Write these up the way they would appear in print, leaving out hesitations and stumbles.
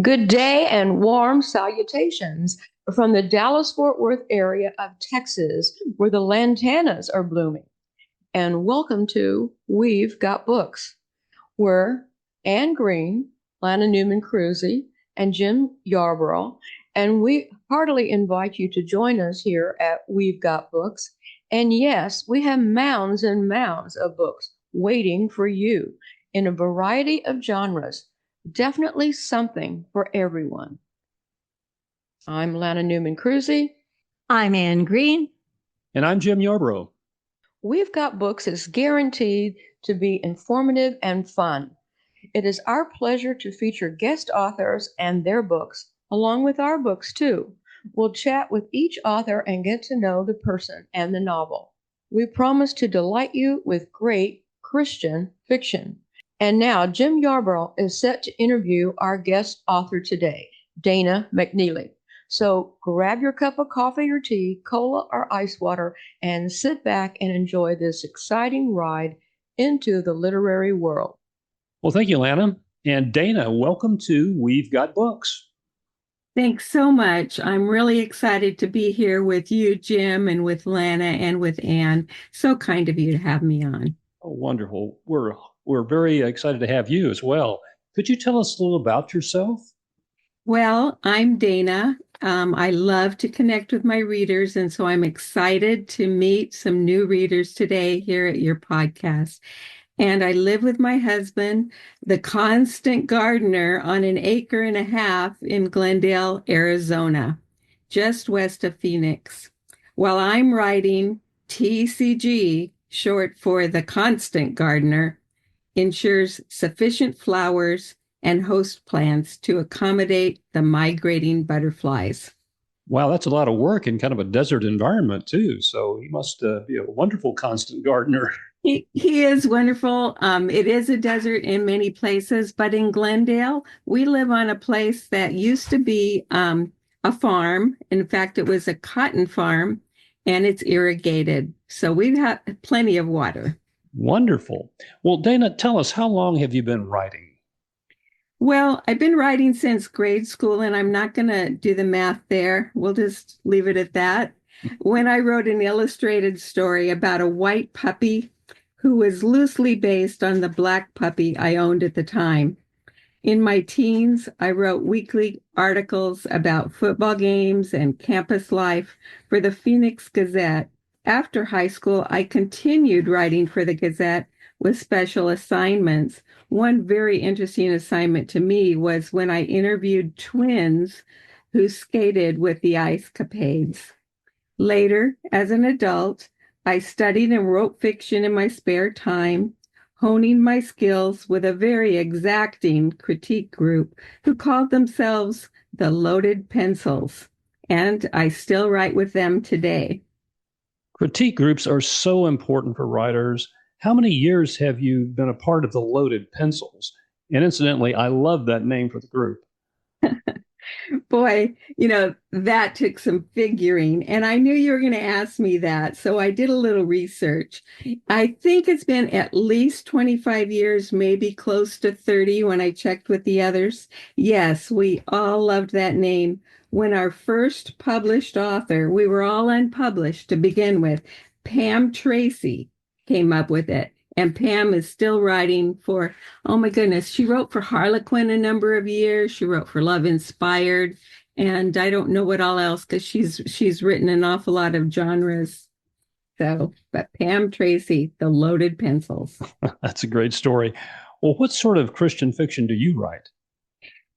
Good day and warm salutations from the Dallas-Fort Worth area of Texas, where the lantanas are blooming. And welcome to We've Got Books, where Anne Green, Lana Newman-Cruzy, and Jim Yarborough, and we heartily invite you to join us here at We've Got Books. And yes, we have mounds and mounds of books waiting for you in a variety of genres. Definitely something for everyone. I'm Lana Newman-Cruzy. I'm Anne Green. And I'm Jim Yarborough. We've Got Books is guaranteed to be informative and fun. It is our pleasure to feature guest authors and their books, along with our books too. We'll chat with each author and get to know the person and the novel. We promise to delight you with great Christian fiction. And now Jim Yarborough is set to interview our guest author today, Dana McNeely. So grab your cup of coffee or tea, cola or ice water, and sit back and enjoy this exciting ride into the literary world. Well, thank you, Lana. And Dana, welcome to We've Got Books. Thanks so much. I'm really excited to be here with you, Jim, and with Lana and with Anne. So kind of you to have me on. Oh, wonderful. We're very excited to have you as well. Could you tell us a little about yourself? Well, I'm Dana. I love to connect with my readers, and so I'm excited to meet some new readers today here at your podcast. And I live with my husband, the constant gardener, on an acre and a half in Glendale, Arizona, just west of Phoenix. While I'm writing, TCG, short for the constant gardener, ensures sufficient flowers and host plants to accommodate the migrating butterflies. Wow, that's a lot of work in kind of a desert environment too. So he must be a wonderful constant gardener. He is wonderful. It is a desert in many places, but in Glendale, we live on a place that used to be a farm. In fact, it was a cotton farm, and it's irrigated. So we've had plenty of water. Wonderful. Well, Dana, tell us, how long have you been writing? Well, I've been writing since grade school, and I'm not going to do the math there. We'll just leave it at that. When I wrote an illustrated story about a white puppy who was loosely based on the black puppy I owned at the time. In my teens, I wrote weekly articles about football games and campus life for the Phoenix Gazette. After high school, I continued writing for the Gazette with special assignments. One very interesting assignment to me was when I interviewed twins who skated with the Ice Capades. Later, as an adult, I studied and wrote fiction in my spare time, honing my skills with a very exacting critique group who called themselves the Loaded Pencils, and I still write with them today. Critique groups are so important for writers. How many years have you been a part of the Loaded Pencils? And incidentally, I love that name for the group. Boy, that took some figuring, and I knew you were going to ask me that, so I did a little research. I think it's been at least 25 years, maybe close to 30 when I checked with the others. Yes, we all loved that name. When our first published author, we were all unpublished to begin with, Pam Tracy came up with it. And Pam is still writing for, oh my goodness, she wrote for Harlequin a number of years. She wrote for Love Inspired. And I don't know what all else, because she's written an awful lot of genres. So, but Pam Tracy, the Loaded Pencils. That's a great story. Well, what sort of Christian fiction do you write?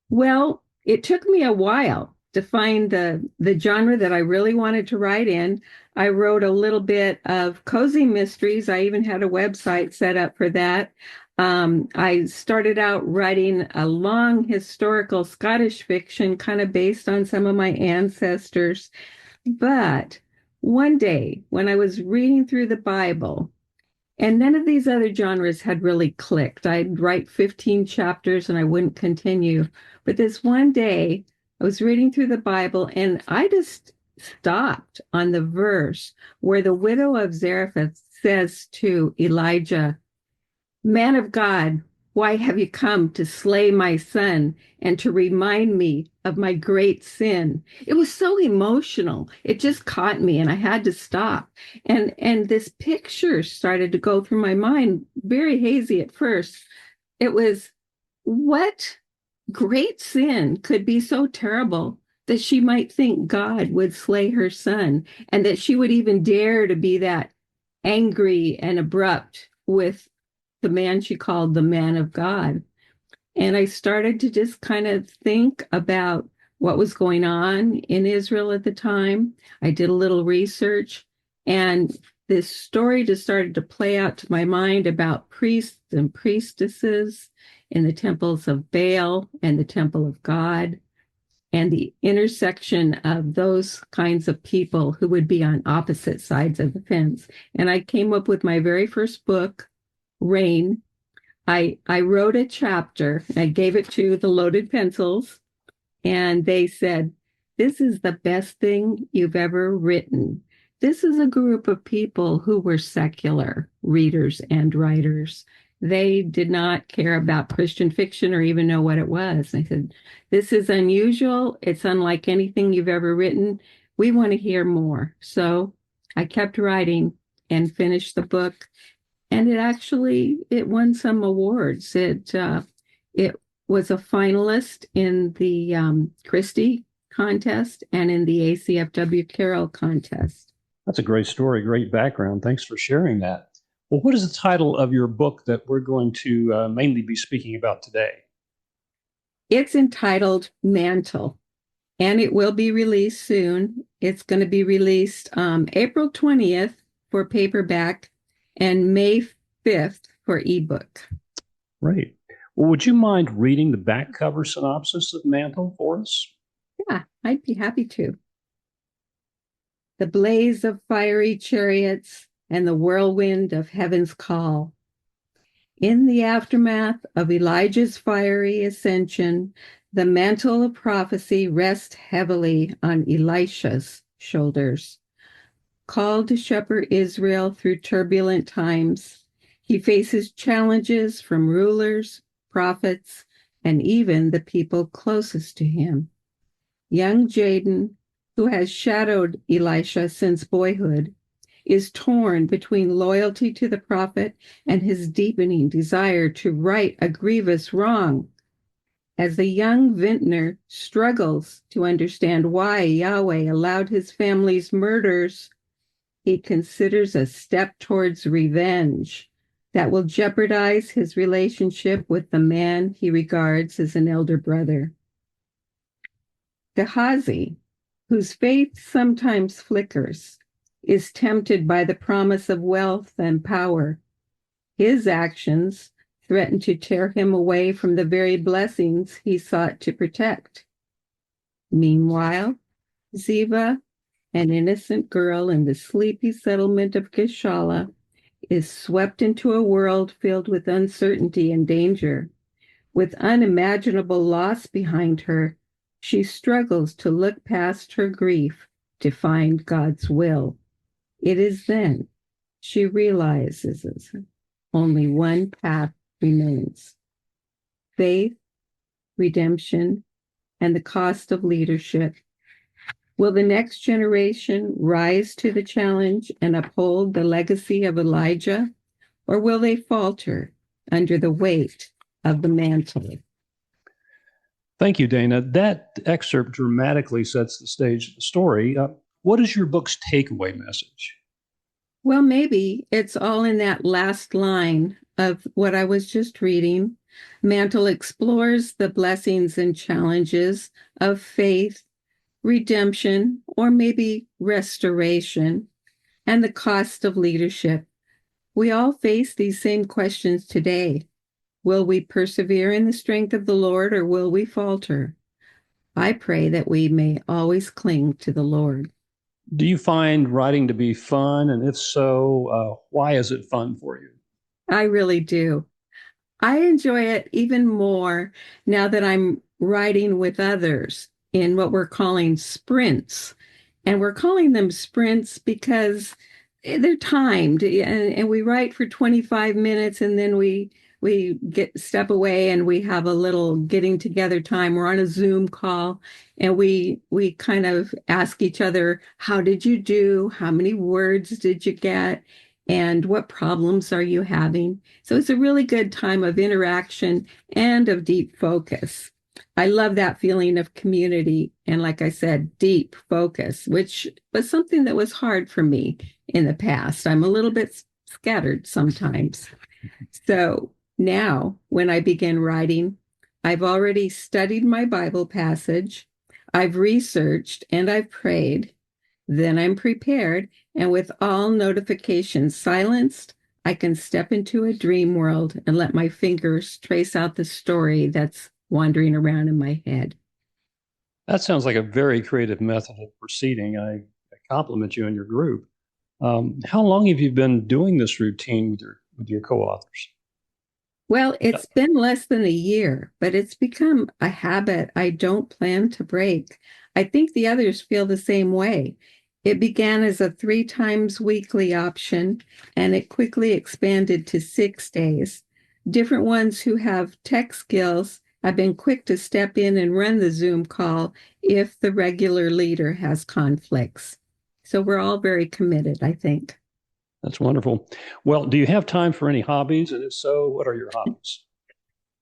Well, it took me a while to find the genre that I really wanted to write in. I wrote a little bit of cozy mysteries. I even had a website set up for that. I started out writing a long historical Scottish fiction, kind of based on some of my ancestors. But one day, when I was reading through the Bible, and none of these other genres had really clicked. I'd write 15 chapters and I wouldn't continue. But this one day, I was reading through the Bible and I just stopped on the verse where the widow of Zarephath says to Elijah, "Man of God, Why have you come to slay my son and to remind me of my great sin? It was so emotional. It just caught me and I had to stop. And this picture started to go through my mind, very hazy at first. It was, what great sin could be so terrible that she might think God would slay her son, and that she would even dare to be that angry and abrupt with the man she called the man of God. And I started to just kind of think about what was going on in Israel at the time. I did a little research, and this story just started to play out to my mind about priests and priestesses in the temples of Baal and the temple of God, and the intersection of those kinds of people who would be on opposite sides of the fence. And I came up with my very first book, Rain. I wrote a chapter. I gave it to the Loaded Pencils, and they said, "This is the best thing you've ever written." This is a group of people who were secular readers and writers. They did not care about Christian fiction or even know what it was. I said, "This is unusual. It's unlike anything you've ever written. We want to hear more." So I kept writing and finished the book, and it won some awards. It was a finalist in the Christie contest and in the ACFW Carroll contest. That's a great story, great background. Thanks for sharing that. Well, what is the title of your book that we're going to mainly be speaking about today? It's entitled Mantle, and it will be released soon. It's going to be released April 20th for paperback and May 5th for ebook. Great. Well, would you mind reading the back cover synopsis of Mantle for us? Yeah, I'd be happy to. The blaze of fiery chariots and the whirlwind of heaven's call. In the aftermath of Elijah's fiery ascension, the mantle of prophecy rests heavily on Elisha's shoulders. Called to shepherd Israel through turbulent times, he faces challenges from rulers, prophets, and even the people closest to him. Young Jaden, who has shadowed Elisha since boyhood, is torn between loyalty to the prophet and his deepening desire to right a grievous wrong. As the young vintner struggles to understand why Yahweh allowed his family's murders, he considers a step towards revenge that will jeopardize his relationship with the man he regards as an elder brother. Gehazi, whose faith sometimes flickers, is tempted by the promise of wealth and power. His actions threaten to tear him away from the very blessings he sought to protect. Meanwhile, Ziva, an innocent girl in the sleepy settlement of Gishala, is swept into a world filled with uncertainty and danger. With unimaginable loss behind her, she struggles to look past her grief to find God's will. It is then she realizes only one path remains: faith, redemption, and the cost of leadership. Will the next generation rise to the challenge and uphold the legacy of Elijah, or will they falter under the weight of the mantle? Thank you, Dana. That excerpt dramatically sets the stage of the story. What is your book's takeaway message? Well, maybe it's all in that last line of what I was just reading. Mantle explores the blessings and challenges of faith, redemption, or maybe restoration, and the cost of leadership. We all face these same questions today. Will we persevere in the strength of the Lord, or will we falter? I pray that we may always cling to the Lord. Do you find writing to be fun? And if so, why is it fun for you? I really do. I enjoy it even more now that I'm writing with others in what we're calling sprints. And we're calling them sprints because they're timed, and we write for 25 minutes and then we we get step away and we have a little getting together time. We're on a Zoom call and we kind of ask each other, how did you do? How many words did you get? And what problems are you having? So it's a really good time of interaction and of deep focus. I love that feeling of community and, like I said, deep focus, which was something that was hard for me in the past. I'm a little bit scattered sometimes. So now, when I begin writing, I've already studied my Bible passage, I've researched, and I've prayed. Then I'm prepared, and with all notifications silenced, I can step into a dream world and let my fingers trace out the story that's wandering around in my head. That sounds like a very creative method of proceeding. I compliment you and your group. How long have you been doing this routine with your co-authors? Well, it's been less than a year, but it's become a habit I don't plan to break. I think the others feel the same way. It began as a 3 times weekly option, and it quickly expanded to 6 days. Different ones who have tech skills have been quick to step in and run the Zoom call if the regular leader has conflicts. So we're all very committed, I think. That's wonderful. Well, do you have time for any hobbies? And if so, what are your hobbies?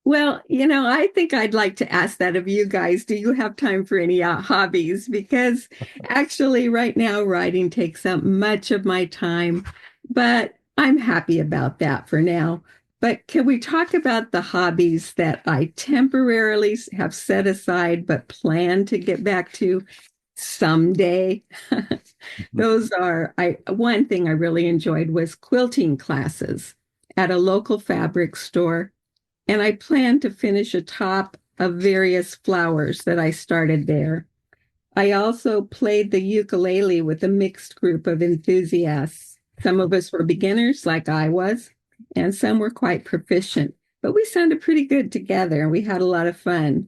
Well, I think I'd like to ask that of you guys. Do you have time for any hobbies? Because actually, right now, writing takes up much of my time, but I'm happy about that for now. But can we talk about the hobbies that I temporarily have set aside but plan to get back to someday? Those are one thing I really enjoyed was quilting classes at a local fabric store, and I plan to finish a top of various flowers that I started there. I also played the ukulele with a mixed group of enthusiasts. Some of us were beginners, like I was, and some were quite proficient. But we sounded pretty good together and we had a lot of fun.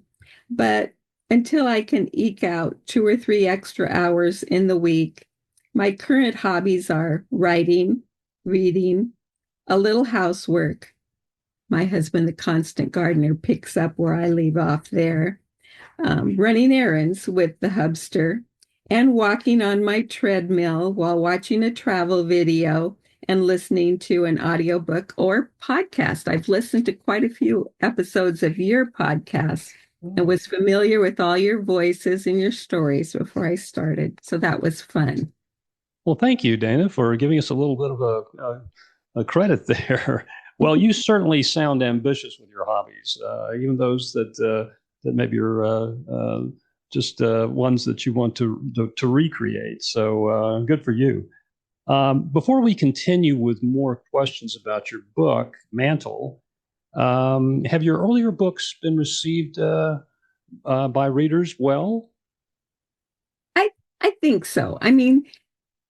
But until I can eke out 2 or 3 extra hours in the week, my current hobbies are writing, reading, a little housework. My husband, the constant gardener, picks up where I leave off there, running errands with the hubster, and walking on my treadmill while watching a travel video and listening to an audiobook or podcast. I've listened to quite a few episodes of your podcast and was familiar with all your voices and your stories before I started. So that was fun. Well, thank you, Dana, for giving us a little bit of a credit there. Well, you certainly sound ambitious with your hobbies, even those that maybe are just ones that you want to recreate. So good for you. Before we continue with more questions about your book, Mantle, have your earlier books been received by readers well? I think so. I mean,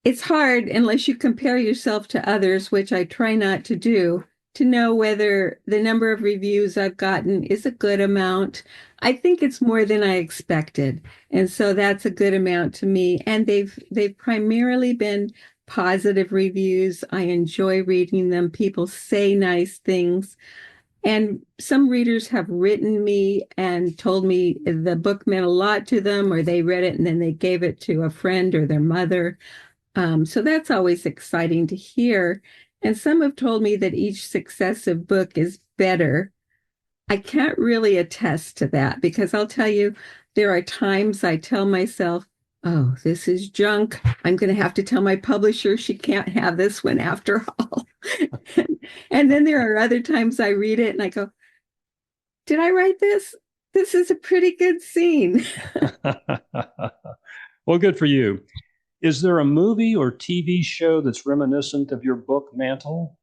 it's hard unless you compare yourself to others, which I try not to do, to know whether the number of reviews I've gotten is a good amount. I think it's more than I expected. And so that's a good amount to me. And they've primarily been positive reviews. I enjoy reading them. People say nice things. And some readers have written me and told me the book meant a lot to them, or they read it and then they gave it to a friend or their mother. So that's always exciting to hear. And some have told me that each successive book is better. I can't really attest to that because I'll tell you, there are times I tell myself, oh, this is junk. I'm going to have to tell my publisher she can't have this one after all. And then there are other times I read it and I go, did I write this? This is a pretty good scene. Well, good for you. Is there a movie or TV show that's reminiscent of your book, Mantle?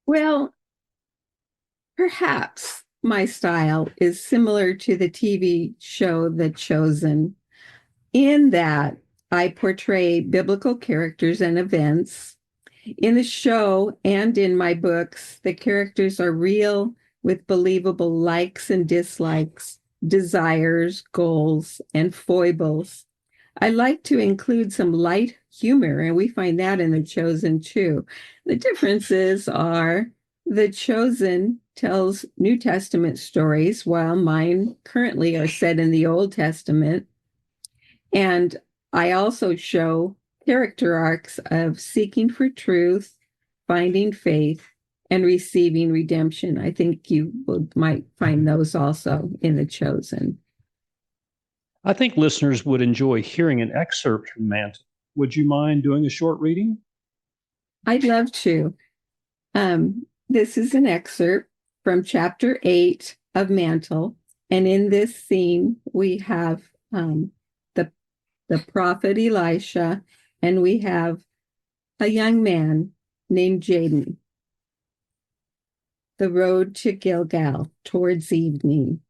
Well, perhaps my style is similar to the TV show The Chosen, in that I portray biblical characters and events. In the show and in my books, the characters are real with believable likes and dislikes, desires, goals, and foibles. I like to include some light humor, and we find that in The Chosen too. The differences are The Chosen tells New Testament stories, while mine currently are set in the Old Testament. And I also show character arcs of seeking for truth, finding faith, and receiving redemption. I think you might find those also in The Chosen. I think listeners would enjoy hearing an excerpt from Mantle. Would you mind doing a short reading? I'd love to. This is an excerpt from chapter 8 of Mantle. And in this scene, we have the prophet Elisha, and we have a young man named Jaden. The road to Gilgal towards evening.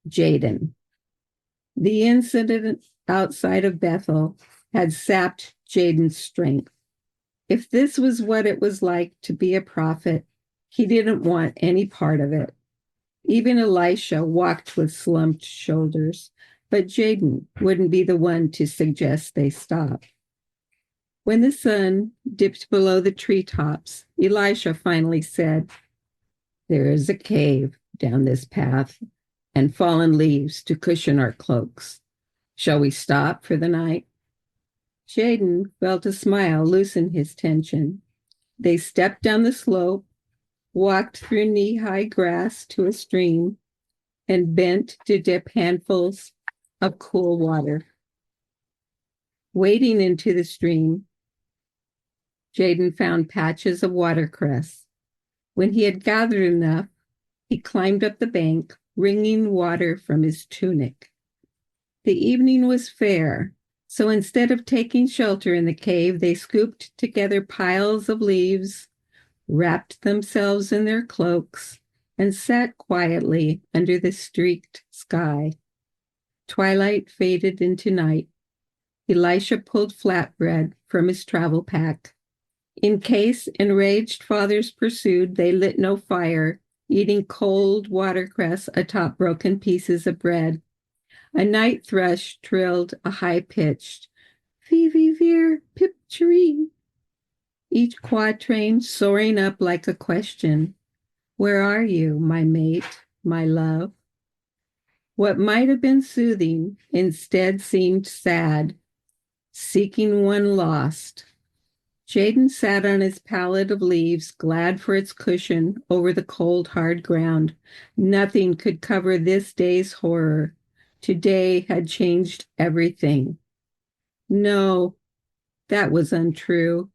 Jaden. The incident outside of Bethel had sapped Jaden's strength. If this was what it was like to be a prophet, he didn't want any part of it. Even Elisha walked with slumped shoulders, but Jaden wouldn't be the one to suggest they stop. When the sun dipped below the treetops, Elisha finally said, "There is a cave down this path and fallen leaves to cushion our cloaks. Shall we stop for the night?" Jaden felt a smile loosen his tension. They stepped down the slope, walked through knee-high grass to a stream, and bent to dip handfuls of cool water. Wading into the stream, Jaden found patches of watercress. When he had gathered enough, he climbed up the bank, wringing water from his tunic. The evening was fair, so instead of taking shelter in the cave, they scooped together piles of leaves, wrapped themselves in their cloaks, and sat quietly under the streaked sky. Twilight faded into night. Elisha pulled flatbread from his travel pack. In case enraged fathers pursued, they lit no fire, eating cold watercress atop broken pieces of bread. A night thrush trilled a high-pitched "Fee-fee-fear, pip-cheree," each quatrain soaring up like a question. Where are you, my mate, my love? What might have been soothing instead seemed sad, seeking one lost. Jaden sat on his pallet of leaves, glad for its cushion over the cold, hard ground. Nothing could cover this day's horror. Today had changed everything. No, that was untrue.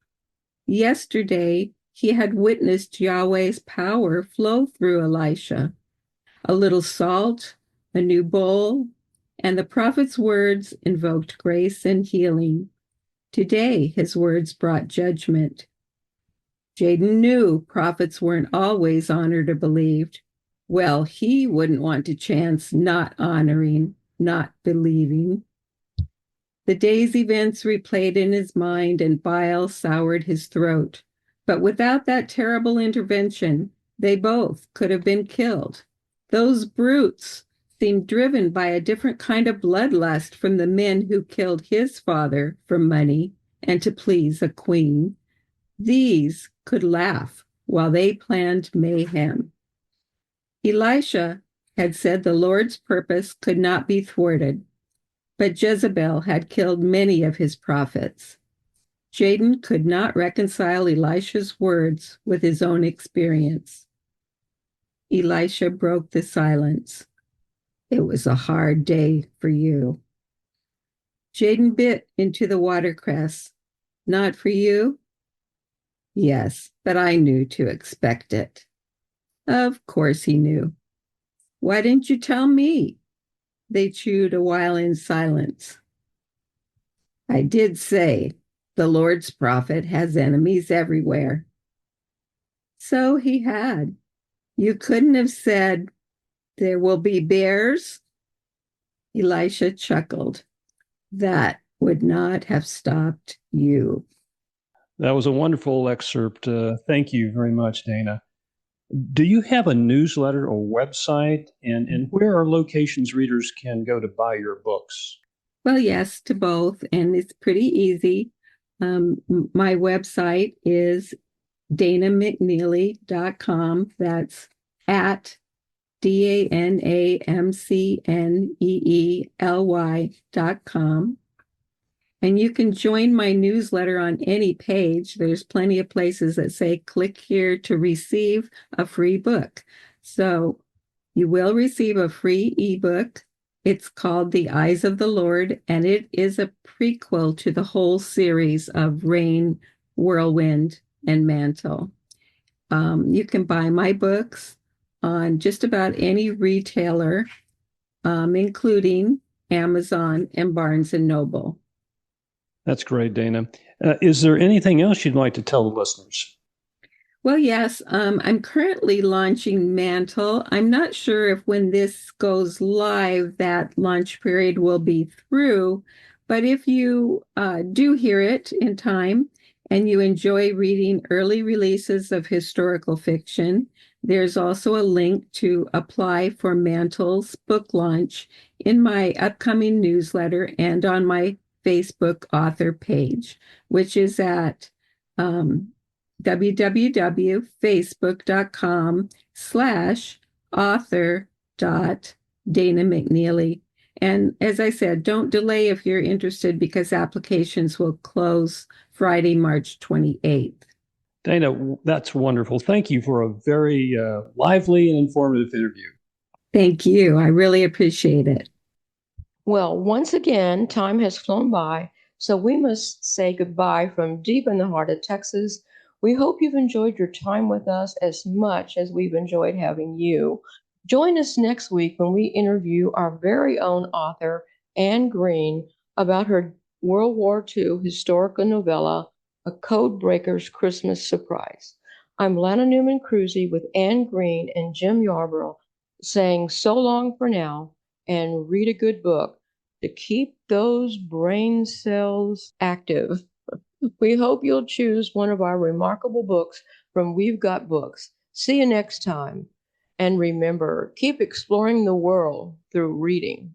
Yesterday, he had witnessed Yahweh's power flow through Elisha. A little salt, a new bowl, and the prophet's words invoked grace and healing. Today, his words brought judgment. Jaden knew prophets weren't always honored or believed. Well, he wouldn't want to chance not honoring, not believing. The day's events replayed in his mind, and bile soured his throat. But without that terrible intervention, they both could have been killed. Those brutes seemed driven by a different kind of bloodlust from the men who killed his father for money and to please a queen. These could laugh while they planned mayhem. Elisha had said the Lord's purpose could not be thwarted, but Jezebel had killed many of his prophets. Jaden could not reconcile Elisha's words with his own experience. Elisha broke the silence. It was a hard day for you. Jaden bit into the watercress. Not for you? Yes, but I knew to expect it. Of course he knew. Why didn't you tell me? They chewed a while in silence. I did say the Lord's prophet has enemies everywhere. So he had. You couldn't have said, there will be bears? Elisha chuckled. That would not have stopped you. That was a wonderful excerpt. Thank you very much, Dana. Do you have a newsletter or website? And where are locations readers can go to buy your books? Well, yes, to both, and it's pretty easy. My website is danamcneely.com. That's at DANAMCNEELY.com. And you can join my newsletter on any page. There's plenty of places that say click here to receive a free book. So you will receive a free ebook. It's called The Eyes of the Lord, and it is a prequel to the whole series of Rain, Whirlwind, and Mantle. You can buy my books on just about any retailer, including Amazon and Barnes and Noble. That's great, Dana. Is there anything else you'd like to tell the listeners? Well, yes, I'm currently launching Mantle. I'm not sure if when this goes live, that launch period will be through, but if you do hear it in time and you enjoy reading early releases of historical fiction, there's also a link to apply for Mantle's book launch in my upcoming newsletter and on my Facebook author page, which is at www.facebook.com/author.DanaMcNeely. And as I said, don't delay if you're interested because applications will close Friday, March 28th. Dana, that's wonderful. Thank you for a very lively and informative interview. Thank you. I really appreciate it. Well, once again, time has flown by, so we must say goodbye from deep in the heart of Texas. We hope you've enjoyed your time with us as much as we've enjoyed having you. Join us next week when we interview our very own author, Anne Green, about her World War II historical novella, A Codebreaker's Christmas Surprise. I'm Lana Newman Cruzy with Anne Green and Jim Yarborough saying so long for now and read a good book to keep those brain cells active. We hope you'll choose one of our remarkable books from We've Got Books. See you next time. And remember, keep exploring the world through reading.